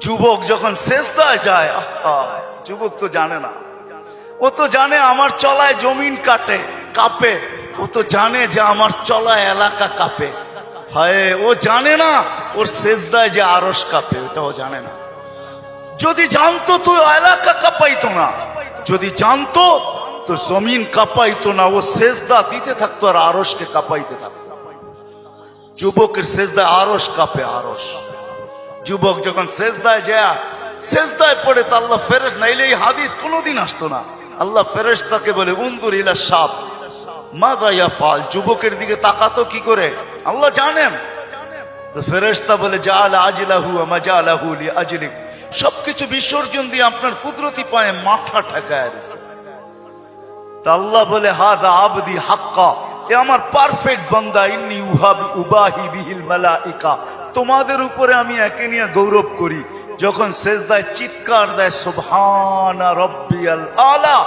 যুবক যখন সেজদায় যায়, যুবক তো জানে না, ও তো জানে আমার চলায় জমিন কাঁপে, ও তো জানে যে আমার চলায় এলাকা কাঁপে। হায়, ও জানে না ওর সেজদায় যে আরশ কাঁপে, ওটা ও জানে না। যদি জানতো তো এলাকা কাঁপাইতো না, যদি জানতো তো জমিন কাঁপাইতো না, ও সেজদা দিতে থাকতো আর আরশকে কাঁপাইতে থাকতো। যুবকের সেজদায় আরশ কাঁপে, আরশ। যুবক যখন সেজদায় যায়, সেজদায় পড়ে তো আল্লাহ ফেরেশতা, নাইলে এই হাদিস কোনোদিন আসতো না। আল্লাহ ফেরেশতাকে বলে উনজুর ইলা শাব মাযা ইয়াফআল, যুবকের দিকে তাকাতো কি করে আল্লাহ জানেন। তো ফেরেশতা বলে জাআলা আজলাহু ওয়া মাজালাহু লিআজলিক, সবকিছু বিসর্জন দিয়ে আপনার কুদরতি পায়ে মাথা ঠেকায় দিয়েছে। তা আল্লাহ বলে হাদা আবদি হাক্কা, এ আমার পারফেক্ট বান্দা, ইন্নী উবাহি বিহিল মালাইকা, তোমাদের উপরে আমি একে নিয়ে গৌরব করি। যখন সেজদায় চিৎকার দেয় সুবহানা রাব্বিয়াল আলা,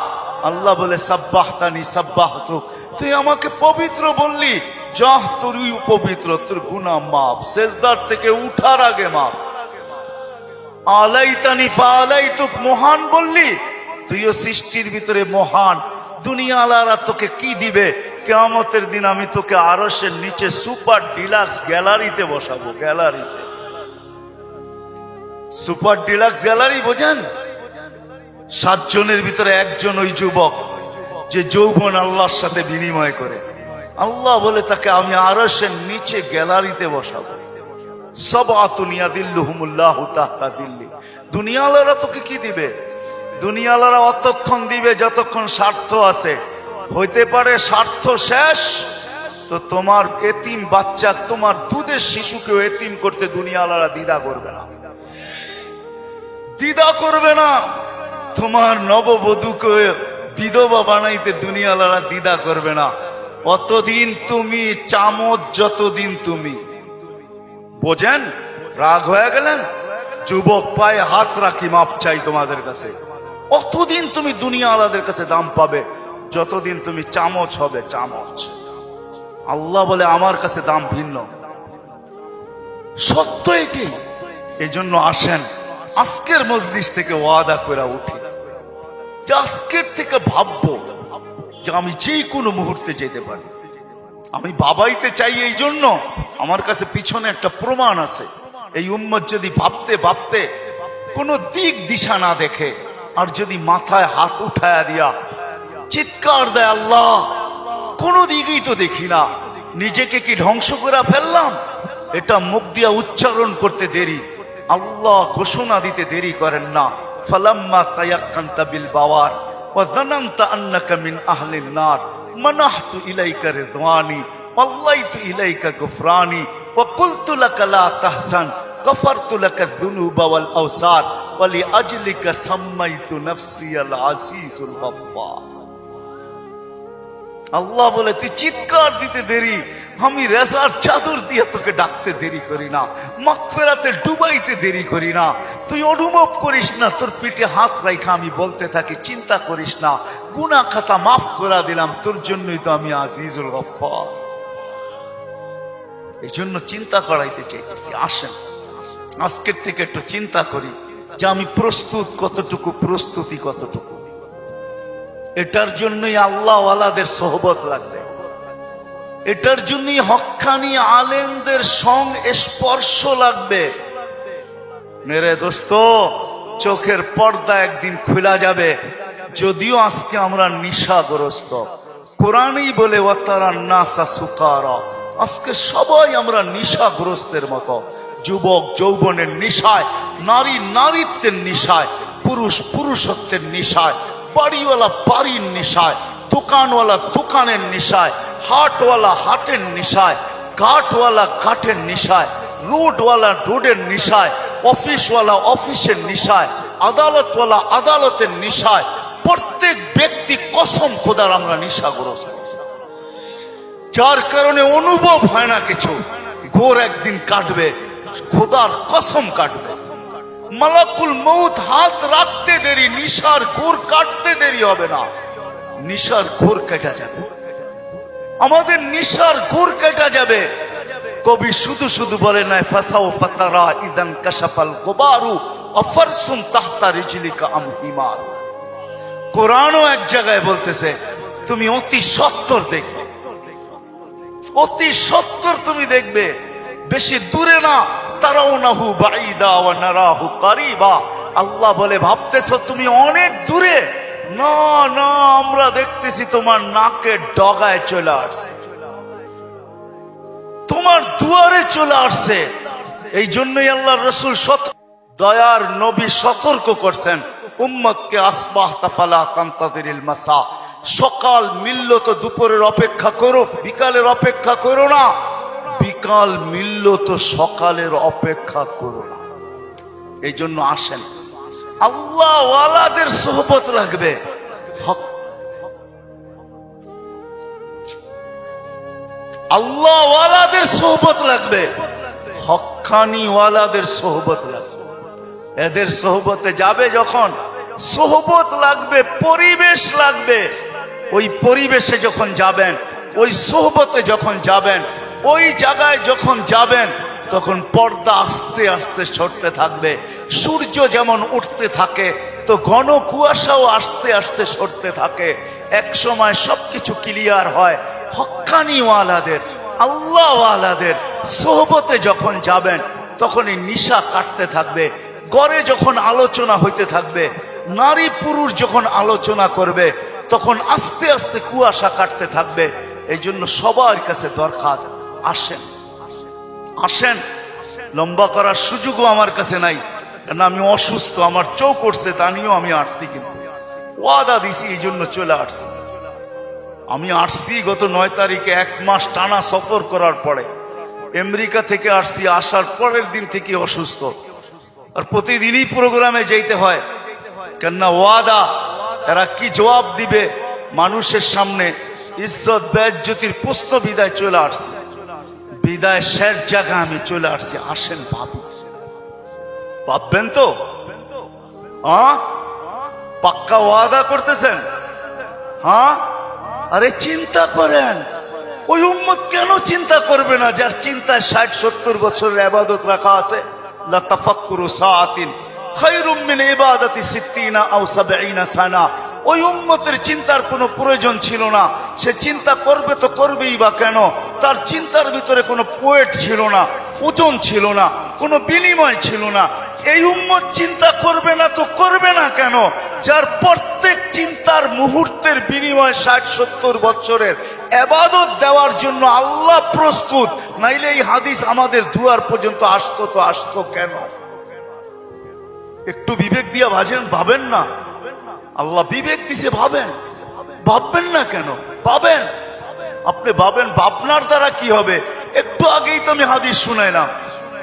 আল্লাহ বলে সাব্বাহতানি সাব্বাহতুক, তুই আমাকে পবিত্র বললি, যাহ তুই পবিত্র, তোর গুনাহ মাফ, সেজদার থেকে উঠার আগে মাফ। আলাইতানি ফাআলাইতুক, মহান বললি, তুইও সৃষ্টির ভিতরে মহান। দুনিয়া আলারা তোকে কি দিবে? কিয়ামতের দিন আমি তোকে আরশের নিচে সুপার ডিলাক্স গ্যালারিতে বসাবো। গ্যালারিতে, সুপার ডিলাক্স গ্যালারি বোঝেন? 7 জনের ভিতরে একজন ওই যুবক যে যৌবন আল্লাহর সাথে বিনিময় করে। আল্লাহ বলে তাকে আমি আরশের নিচে গ্যালারিতে বসাবো। সাবআতুন ইয়াদিল্লুহুমুল্লাহু তাহতা দিল্লি। দুনিয়াওয়ালারা তোকে কি দিবে? দুনিয়াওয়ালারা অতক্ষণ দিবে যতক্ষণ স্বার্থ আছে। হইতে পারে স্বার্থ শেষ তো তোমার এতিম বাচ্চা, তোমার দুধের শিশুকেও এতিম করতে দুনিয়াওয়ালারা দ্বিধা করবে না, দ্বিধা করবে না। তোমার নববধূকে বিধবা বানাইতে দুনিয়াওয়ালারা দ্বিধা করবে না। অতদিন তুমি চামচ, যতদিন তুমি বোঝেন। রাগ হয়ে গেলেন? যুবক পায়ে হাত রাখি, মাপ চাই তোমাদের কাছে। অতদিন তুমি দুনিয়াওয়ালাদের কাছে দাম পাবে যতদিন তুমি চামচ হবে, চামচ। আল্লাহ বলে আমার কাছে দাম ভিন্ন, সত্য এটি। এই জন্য আসেন আজকের মজলিস থেকে ওয়াদা করে উঠি যে আজকের থেকে ভাববো যে আমি যে কোনো মুহূর্তে যেতে পারি। আমি বাবাইতে চাই, এই জন্য আমার কাছে পিছনে একটা প্রমাণ আছে। এই উম্মত যদি ভাবতে ভাবতে কোনো দিক দিশা না দেখে, আর যদি মাথায় হাত উঠায়া দিয়া চিৎকার দেয় আল্লাহ, কোনো দিকেই তো দেখি না, নিজেকে কি ধ্বংস করে ফেললাম, এটা মুখ দিয়া উচ্চারণ করতে দেরি, আল্লাহ ঘোষণা দিতে দেরি করেন না। ফালাম্মা তায়াক্কানতা বিল বাওয়ার ওয়া যানানতা আন্নাকা মিন আহলিন নার মানাহতু ইলাইকা রিদওয়ানি ওয়াল্লাইতু ইলাইকা গুফরানি ওয়া কুলতু লাকা লা তাহসান গফারতু লাকা যুনুবা ওয়াল আওসার ওয়া লিআজলিকা সাম্মাইতু নাফসিয়াল আজিজুল গফফার। আল্লাহ বলে তুই চিৎকার দিতে দেরি, আমি রেজার চাদর দিয়ে তোকে ডাকতে দেরি করি না, মাগফিরাতে ডুবাইতে দেরি করি না। তুই অনুভব করিস না, তোর পিঠে হাত রাখা আমি বলতে থাকি চিন্তা করিস না, গুনাহ খাতা মাফ করে দিলাম, তোর জন্যই তো আমি আজিজুল গফফার। এই জন্য চিন্তা করাইতে চাইতেছি। আসেন আজকের থেকে একটু চিন্তা করি যে আমি প্রস্তুত কতটুকু, প্রস্তুতি কতটুকু। এটার জন্যই আল্লাহওয়ালাদের সোহবত লাগবে, এটার জন্যই হক্কানি আলেমদের স্পর্শ লাগবে। মেরে দোস্ত, চোখের পর্দা একদিন খোলা যাবে। যদিও আজকে আমরা নিশাগ্রস্ত, কোরআনই বলে ওয়াতারান নাসা সুকারা, আজকে সবাই আমরা নিশাগ্রস্তের মতো। যুবক যৌবনের নিশায়, নারী নারীত্বের নিশায়, পুরুষ পুরুষত্বের নিশায়, বাড়িওয়ালা বাড়ির নিশায়, দোকানওয়ালা দোকানের নিশায়, হাটওয়ালা হাটের নিশায়, ঘাটওয়ালা ঘাটের নিশায়, রোডওয়ালা রোডের নিশায়, অফিসওয়ালা অফিসের নিশায়, আদালতওয়ালা আদালতের নিশায়। প্রত্যেক ব্যক্তি কসম খোদার আমরা নিশাগ্রস্ত, যার কারণে অনুভব হয় না কিছু। ঘোর একদিন কাটবে, খোদার কসম কাটবে। মালাকুল মউত হাত রাখতে দেরি, নিশার ঘোর কাটতে দেরি হবে না, নিশার ঘোর কেটে যাবে, আমাদের নিশার ঘোর কেটে যাবে। কবি শুধু শুধু বলে নাই ফাসাউফা তারা ইদান কাশাফাল গুবারু আফারসুন তাহতা রিজলিকা আম হিমার। কোরআনও এক জায়গায় বলতেছে তুমি অতি সত্তর দেখবে, অতি সত্তর তুমি দেখবে, বেশি দূরে না। তারাউনাহু বাঈদা ওয়া নারাহু কারীবা। আল্লাহ বলে ভাবতেছো তুমি অনেক দূরে, না না, আমরা দেখতেছি তোমার নাকের ডগায় চলে আসছে, তোমার দুয়ারে চলে আসছে। এই জন্যই আল্লাহর রাসূল দয়ার নবী সতর্ক করছেন উম্মতকে, আসবাহতা ফালা তানতাযিরিল মাসা। সকাল মিলল তো দুপুরের অপেক্ষা করো, বিকালের অপেক্ষা করো না। বিকাল মিলল তো সকালের অপেক্ষা করো না। এই জন্য আসেন, আল্লাহ ওয়ালাদের সোহবত লাগবে, আল্লাহ ওয়ালাদের সোহবত লাগবে, হক্কানি ওয়ালাদের সোহবত লাগবে। এদের সোহবতে যাবে যখন, সোহবত লাগবে, পরিবেশ লাগবে। ওই পরিবেশে যখন যাবেন, ওই সোহবতে যখন যাবেন, ওই জায়গায় যখন যাবেন, তখন পর্দা আস্তে আস্তে সরতে থাকবে। সূর্য যেমন উঠতে থাকে তো ঘন কুয়াশাও আস্তে আস্তে সরতে থাকে। এক সময় সবকিছু ক্লিয়ার হয়। হক্কানি ওয়ালাদের, আল্লাহ ওয়ালাদের সোহবতে যখন যাবেন, তখন এই নিশা কাটতে থাকবে। ঘরে যখন আলোচনা হইতে থাকবে, নারী পুরুষ যখন আলোচনা করবে, তখন আস্তে আস্তে কুয়াশা কাটতে থাকবে। এই জন্য সবার কাছে দরখাস্ত, আসেন আসেন। লম্বা করার সুযোগও আমার কাছে নাই, কারণ আমি অসুস্থ, আমার চোখ উঠছে, তা নিয়েও আমি আসছি, কিন্তু ওয়াদা দিছি, এই জন্য চলে আসছি। আমি আসছি গত 9 তারিখে, 1 মাস টানা সফর করার পরে আমেরিকা থেকে আসছি। আসার পরের দিন থেকে অসুস্থ, আর প্রতিদিনই প্রোগ্রামে যেতে হয়, কেননা ওয়াদা। এরা কি জবাব দিবে মানুষের সামনে? ইজ্জত বেজ্জতির প্রশ্ন। বিদায় চলে আসছি, বিদায় শেষ জায়গা আমি চলে আসছি। আসেন ভাবি, ভাববেন তো? পাক্কা ওয়াদা করতেছেন? হ্যাঁ, আরে চিন্তা করেন, ওই উম্মত কেন চিন্তা করবে না যার চিন্তায় 60-70 বছরের ইবাদত রাখা আছে? লা তাফাক্কুরু সাআতিন খায়রুম মিন ইবাদাতি 60 আও 70 সানা। ওই উম্মতের চিন্তার কোনো প্রয়োজন ছিল না। সে চিন্তা করবে তো করবেই বা কেন? তার চিন্তার ভিতরে কোনো পোয়েট ছিল না, ওজন ছিল না, কোনো বিনিময় ছিল না। এই উম্মত চিন্তা করবে না তো করবে না কেন? যার প্রত্যেক চিন্তার মুহূর্তের বিনিময় 60-70 বছরের ইবাদত দেওয়ার জন্য আল্লাহ প্রস্তুত। নাইলে এই হাদিস আমাদের দুয়ার পর্যন্ত আসতো তো আসতো কেন? একটু বিবেক দিয়া ভাবেন না? আল্লাহ বিবেক দিছে, ভাবেন। ভাববেন না কেন? ভাবেন, আপনি ভাবেন। ভাবনার দ্বারা কি হবে? একটু আগেই তো আমি হাদিস শুনাইলাম,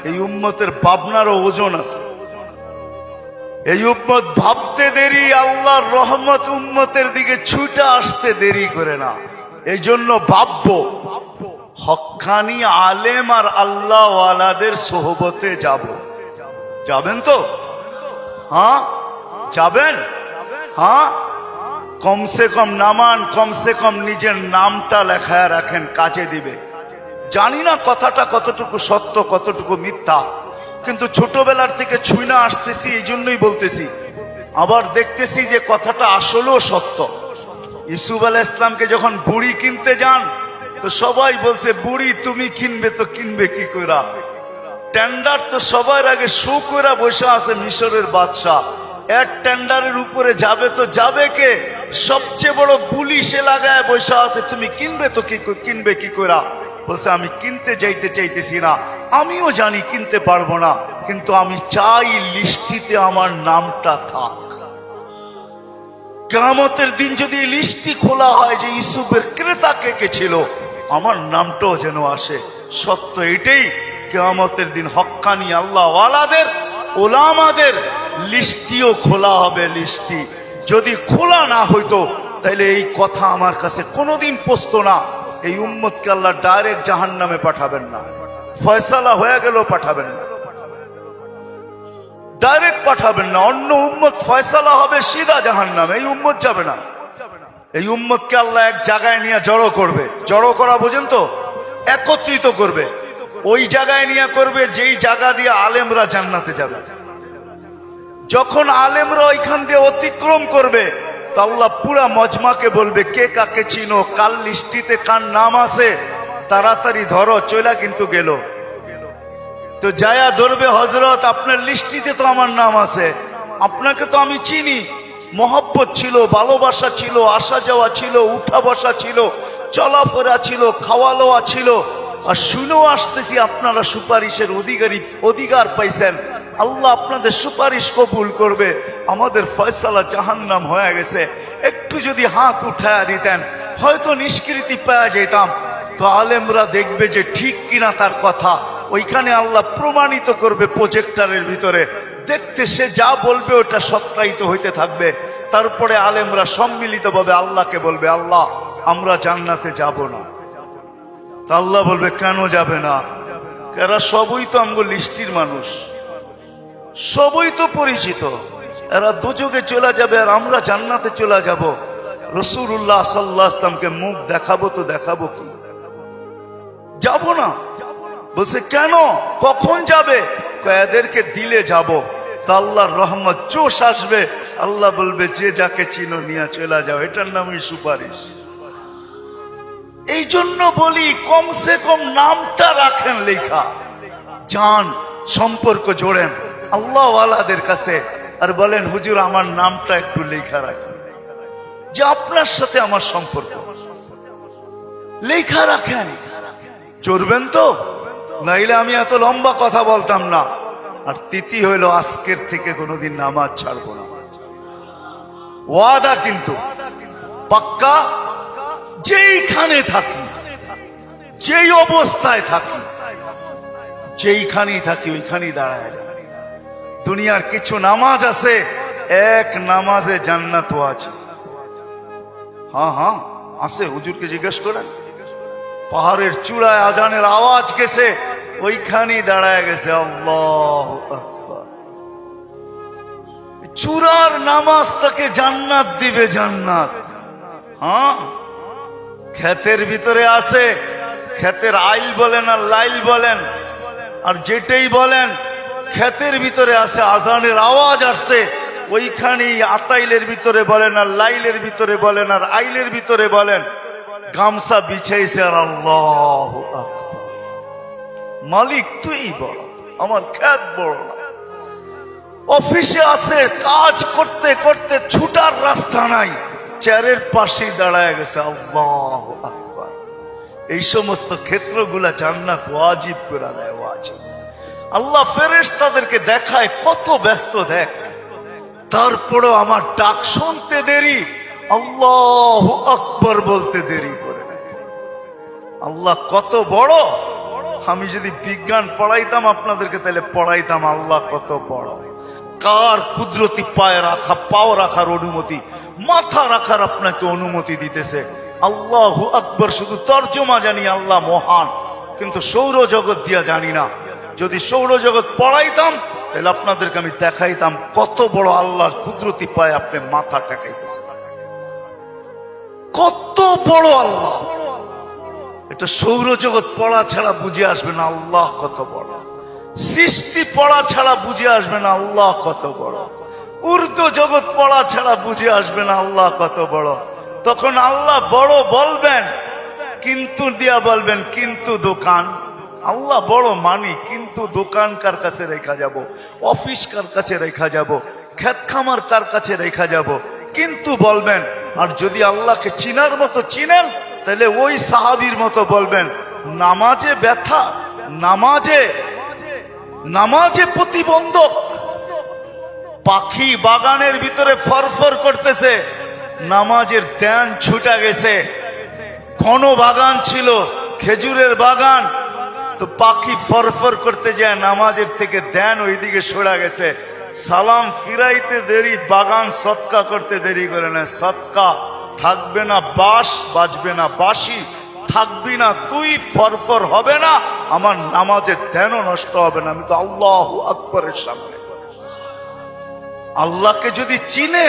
এই উম্মতের ভাবনারও ওজন আছে। এই উম্মত ভাবতে দেরি, আল্লাহর রহমত উম্মতের দিকে ছুটে আসতে দেরি করে না। এই জন্য ভাববো, হক্কানি আলেম আর আল্লাহ ওয়ালাদের সোহবতে যাব। যাবেন তো? হ্যাঁ, যাবেন? হ্যাঁ, কমসে কম নামান, কমসে কম নিজের নামটা লেখায় রাখেন, কাজে দিবে। জানি না কথাটা কতটুকু সত্য, কতটুকু মিথ্যা, কিন্তু ছোটবেলার থেকে ছুঁইনা আসতেছি, এই জন্যই বলতেছি। আবার দেখতেছি যে কথাটা আসলেও সত্য। ইউসুফ আলাইহিস সালামকে যখন বুড়ি কিনতে যান, তো সবাই বলছে বুড়ি তুমি কিনবে তো কিনবে কি কইরা? টেন্ডার তো সবার আগে শো কইরা বসে আছে মিশরের বাদশাহ। এর টেন্ডারের উপরে যাবে তো যাবে কে? সবচেয়ে বড় বুলি সে লাগায় বসে আছে, তুমি কিনবে তো কিনবে কি কইরা? বলছে আমি কিনতে যাইতে চাইতেছি না, আমিও জানি কিনতে পারবো না, কিন্তু আমি চাই লিস্টিতে আমার নামটা থাক। কিয়ামতের দিন যদি লিস্টি খোলা হয় যে ইউসুফের ক্রেতা কে কে ছিল, আমার নামটাও যেন আসে। সত্য এটাই, কিয়ামতের দিন হক্কানি আল্লাহ ওয়ালাদের, ওলামাদের লিস্টিও খোলা হবে। লিস্টি যদি খোলা না হইতো, তাইলে এই কথা আমার কাছে কোনোদিন পৌঁছতো না। এই উম্মতকে আল্লাহ ডাইরেক্ট জাহান্নামে পাঠাবেন না, ফয়সালা হয়ে গেল পাঠাবেন না, ডাইরেক্ট পাঠাবেন না। অন্য উম্মত ফয়সালা হবে সিধা জাহান্নামে, এই উম্মত যাবে না। এই উম্মতকে আল্লাহ এক জায়গায় নিয়ে জড়ো করবে। জড়ো করা বোঝেন তো? একত্রিত করবে, ওই জায়গায় নিয়ে করবে যেই জায়গা দিয়ে আলেমরা জান্নাতে যাবে। যখন আলেমরা ওইখান দিয়ে অতিক্রম করবে তো আল্লাহ পুরা মজমাকে বলবে, কে কাকে চিনো, কাল লিস্টিতে কার নাম আছে, তাড়াতাড়ি ধরো, চলা কিন্তু গেল। তো যায়া ধরবে, হযরত আপনার লিস্টিতে তো আমার নাম আছে, আপনাকে তো আমি চিনি, মহব্বত ছিল, ভালোবাসা ছিল, আসা যাওয়া ছিল, উঠা বসা ছিল, চলাফেরা ছিল, খাওয়া লওয়া ছিল, আর শুনেও আসতেছি আপনারা সুপারিশের অধিকার পাইছেন, আল্লাহ আপনাদের সুপারিশ কবুল করবে, আমাদের ফয়সালা জাহান্নাম হয়ে গেছে, একটু যদি হাত উঠায়া দিতেন হয়তো নিষ্কৃতি পাওয়া যেতাম। তো আলেমরা দেখবে যে ঠিক কিনা তার কথা, ওইখানে আল্লাহ প্রমাণিত করবে প্রজেক্টরের ভিতরে, দেখতে সে যা বলবে ওটা সত্যায়িত হইতে থাকবে। তারপরে আলেমরা সম্মিলিতভাবে আল্লাহকে বলবে, আল্লাহ আমরা জান্নাতে যাব না। তা আল্লাহ বলবে, কেন যাবে না? এরা সবই তো আমগো লিস্টির মানুষ, সবই তো পরিচিত, এরা দুযোগে চলে যাবে আর আমরা জান্নাতে চলে যাব। রাসূলুল্লাহ সাল্লাল্লাহু আলাইহি ওয়াসাল্লামকে মুখ দেখাবো তো দেখাবো কি? যাব না। বলছে কেন, কখন যাবে? এদেরকে দিলে যাব। তা আল্লাহর রহমত জোশ আসবে, আল্লাহ বলবে যে যাকে চিনো নিয়ে চলে যাও, এটার নামই সুপারিশ। এই জন্য বলি কমসে কম নামটা রাখেন লেখা, যান সম্পর্ক জোড়েন আল্লাহ ওয়ালাদের কাছে, আর বলেন হুজুর আমার নামটা একটু লেখা রাখেন, যে আপনার সাথে আমার সম্পর্ক লেখা রাখেন। চড়বেন তো, নাইলে আমি এত লম্বা কথা বলতাম না। আর তিথি হইল আজকের থেকে কোনোদিন নামাজ ছাড়বো না, ওয়াদা কিন্তু পাক্কা। যেইখানে থাকি, যেই অবস্থায় থাকি, যেইখানেই থাকি ওইখানেই দাঁড়ায়। দুনিয়ার কিছু নামাজ আছে, এক নামাজে জান্নাত আছে। হ্যাঁ হ্যাঁ আছে, হুজুরকে জিজ্ঞেস করেন। পাহাড়ের চূড়ায় আজানের আওয়াজ গেছে, ওইখানেই দাঁড়ায় গেছে আল্লাহু আকবার। চূড়ার নামাজ তাকে জান্নাত দিবে, জান্নাত। হ্যাঁ, ক্ষেতের ভিতরে আছে, ক্ষেতের আইল বলেন আর লাইল বলেন আর যেটাই বলেন, ক্ষেতের ভিতরে আছে, আজানের আওয়াজ আসছে, ওইখানেই আতাইলের ভিতরে বলেন আর লাইলের ভিতরে বলেন আর আইলের ভিতরে বলেন, গামছা বিছাইছে আর আল্লাহু আকবার। মালিক তুই বড়, আমার ক্ষেত বড় না। অফিসে আছে, কাজ করতে করতে ছুটার রাস্তা নাই, চেয়ারের পাশেই দাঁড়ায় গেছে আল্লাহু আকবার। এই সমস্ত ক্ষেত্রগুলা জান্নাত ওয়াজিব করে দেয়, ওয়াজিব। আল্লাহ ফেরেশতাদেরকে দেখায় কত ব্যস্ত, দেখ, তারপরও আমার ডাক শুনতে দেরি, আল্লাহু আকবার বলতে দেরি করে নেয়। আল্লাহ কত বড়। আমি যদি বিজ্ঞান পড়াইতাম আপনাদেরকে, তাহলে পড়াইতাম আল্লাহ কত বড়। কার কুদরতি পায়ে রাখা, পাও রাখার অনুমতি, মাথা রাখার আপনাকে অনুমতি দিতেছে। আল্লাহু আকবার শুধু তর্জমা জানি, আল্লাহ মহান, কিন্তু সৌরজগৎ দিয়া জানি না। যদি সৌরজগৎ পড়াইতাম তাহলে আপনাদেরকে আমি দেখাইতাম কত বড় আল্লাহর কুদরতি পায়ে আপনি মাথা টেকাইতেছেন, কত বড় আল্লাহ। এটা সৌরজগৎ পড়া ছাড়া বুঝে আসবে না আল্লাহ কত বড়। সৃষ্টি পড়া ছাড়া বুঝে আসবে না আল্লাহ কত বড়। উর্দু জগৎ পড়া ছাড়া বুঝে আসবে না আল্লাহ কত বড়। তখন আল্লাহ বড় বলবেন, কিন্তু দিয়া বলবেন, কিন্তু দোকান। আল্লাহ বড় মানি, কিন্তু দোকান কার কাছে রেখা যাব, অফিস কার কাছে রেখা যাব, ক্ষেত খামার কার কাছে রেখা যাব, কিন্তু বলবেন। আর যদি আল্লাহকে চিনার মতো চিনেন, তাহলে ওই সাহাবীর মতো বলবেন, নামাজে ব্যথা, নামাজে প্রতিবন্ধক। পাখি বাগানের ভিতরে ফরফর করতেছে, নামাজের ধ্যান ছুটা গেছে। ঘন বাগান ছিল, খেজুরের বাগান, তো পাখি ফরফর করতে যায়, নামাজের থেকে ধ্যান ওইদিকে সরা গেছে। সালাম ফিরাইতে দেরি, বাগান সৎকা করতে দেরি করে না। সৎকা থাকবে না বাঁশ, বাজবে না বাঁশি, থাকবি না তুই, ফরফর হবে না, আমার নামাজের ধ্যানও নষ্ট হবে না। আমি তো আল্লাহু আকবারের সামনে। আল্লাহকে যদি চিনে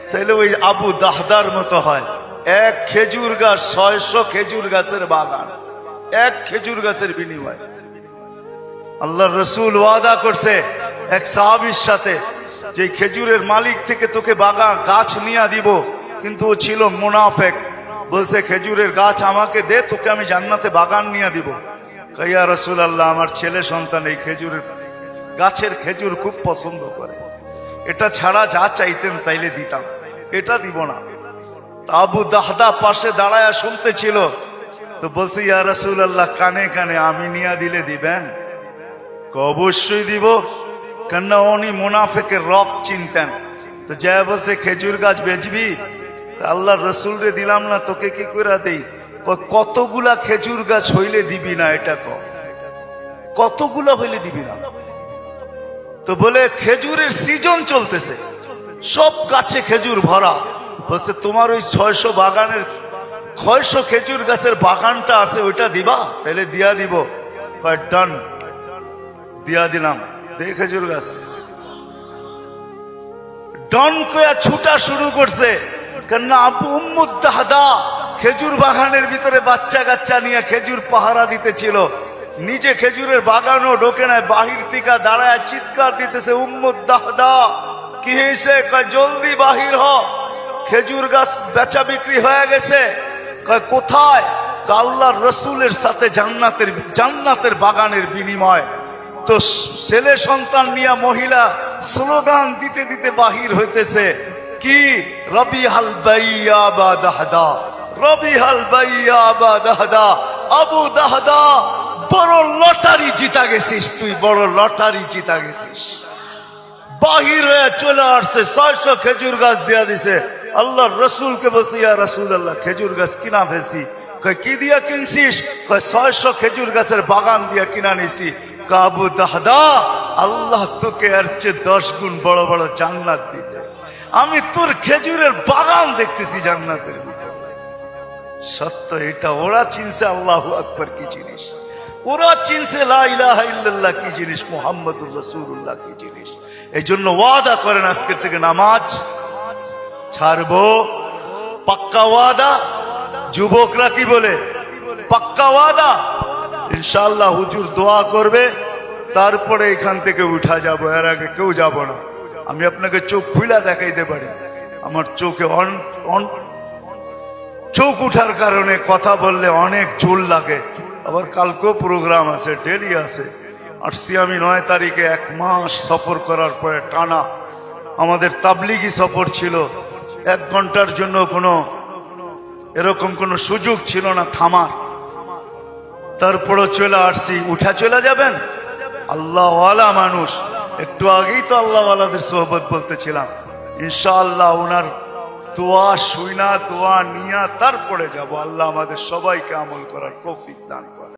তাহলে ওই আবু দাহদার মতো হয়। এক খেজুর গাছ, 600 খেজুর গাছের বাগান, এক খেজুর গাছের বিনিময়। আল্লাহর রাসূল ওয়াদা করছে এক সাহাবীর সাথে, যে খেজুরের মালিক থেকে তোকে বাগান গাছ নিয়ে দিব, কিন্তু ও ছিল মুনাফেক। বলছে খেজুরের গাছ আমাকে দে, তোকে আমি জান্নাতে বাগান নিয়ে দিব। ইয়া রাসূলুল্লাহ, আমার ছেলে সন্তান এই খেজুরের গাছের খেজুর খুব পছন্দ করে, এটা ছাড়া যা চাইতেন তাইলে দিতাম, এটা দিব না। আবু দাহদা পাশে দাঁড়ায়া শুনতেছিল, তো বলছে ইয়া রাসূলুল্লাহ, কানে কানে আমি নিয়া দিলে দিবেন? অবশ্যই দিব, কেননা উনি মুনাফিকের রব চিনতেন। তো যা বলছে খেজুর গাছ বেচবি? আল্লাহর রসুল রে দিলাম না, তোকে কি করে দেই? কতগুলা খেজুর গাছ হইলে দিবি না, এটা কতগুলা হইলে দিবি না? তো বলে খেজুরের সিজন চলতেছে, সব গাছে খেজুর ভরা। বলছে তোমার ওই 600 বাগানের 600 খেজুর গাছের বাগানটা আছে, ওইটা দিবা? তাহলে দিয়া দিব। ডান, দিয়া দিলাম। দে খেজুর গাছ। ডন কয়া ছুটা শুরু করছে, কেননা আবু উম্মুদ দাহদা খেজুর বাগানের ভিতরে বাচ্চা কাচ্চা নিয়ে খেজুর পাহারা দিতেছিল, নিজে খেজুরের বাগানও ঢোকে নাই, বাহির থেকে দাঁড়ায় চিৎকার দিতেছে, উম্মুদ দাহদা কি হয়েছে? কয় জলদি বাহির হ, খেজুর গাছ বেচা বিক্রি হয়ে গেছে। কয় কোথায়? আল্লাহর রসুলের সাথে জান্নাতের বাগানের বিনিময়। তো ছেলে সন্তান নিয়ে মহিলা স্লোগান দিতে দিতে বাহির হইতেছে, কি? রবিহাল বাইয়া বা দাহদা, রবিহাল বাইয়া বা দাহদা। আবু দাহদা, বড় লটারি জিতা গেছিস তুই, বড় লটারি জিতা গেছিস। বাহির হয়ে চলে আসছে, 600 খেজুর গাছ দিয়া দিছে। আল্লাহর রসুলকে বলছে, ইয়া রাসূলুল্লাহ, খেজুর গাছ কিনা ফেলছি। কয় কি দিয়া কিনছিস? কয় 600 খেজুর গাছের বাগান দিয়া কিনা নিছি। আবু দাহদা, আল্লাহ তোকে এর চেয়ে 10 গুণ বড় বড় জান্নাত দিবে। আমি তোর খেজুরের বাগান দেখতেছি জান্নাতের ভিতরে। সত্য এটা। ওরা চিনছে আল্লাহু আকবার কি জিনিস, ওরা চিনছে লা ইলাহা ইল্লাল্লাহ কি জিনিস, মুহাম্মদুর রাসূলুল্লাহ কি জিনিস। এই জন্য ওয়াদা করেন আজকের থেকে নামাজ ছাড়বো, পাক্কা ওয়াদা। যুবকরা কি বলে? পাক্কা ওয়াদা। ইনশাআল্লাহ হুজুর দোয়া করবে, তারপরে এখান থেকে উঠা যাব, এর আগে কেউ যাব না। আমি আপনাকে চোখ খুলে দেখাইতে পারি, আমার চোখে চোখ উঠার কারণে কথা বললে অনেক জোর লাগে। আবার কালকেও প্রোগ্রাম আছে, ডেলি আছে। আসছি আমি 9 তারিখে, 1 মাস সফর করার পরে টানা আমাদের তাবলিগি সফর ছিল। 1 ঘন্টার জন্য এরকম কোনো সুযোগ ছিল না থামার। তারপরও চলে আসছি। উঠা চলে যাবেন? আল্লাহওয়ালা মানুষ, একটু আগেই তো আল্লাহওয়ালাদের সোহবত বলতেছিলাম। ইনশাআল্লাহ ওনার দোয়া শুইনা, দোয়া নিয়া তারপরে যাব। আল্লাহ আমাদের সবাইকে আমল করার তৌফিক দান করে।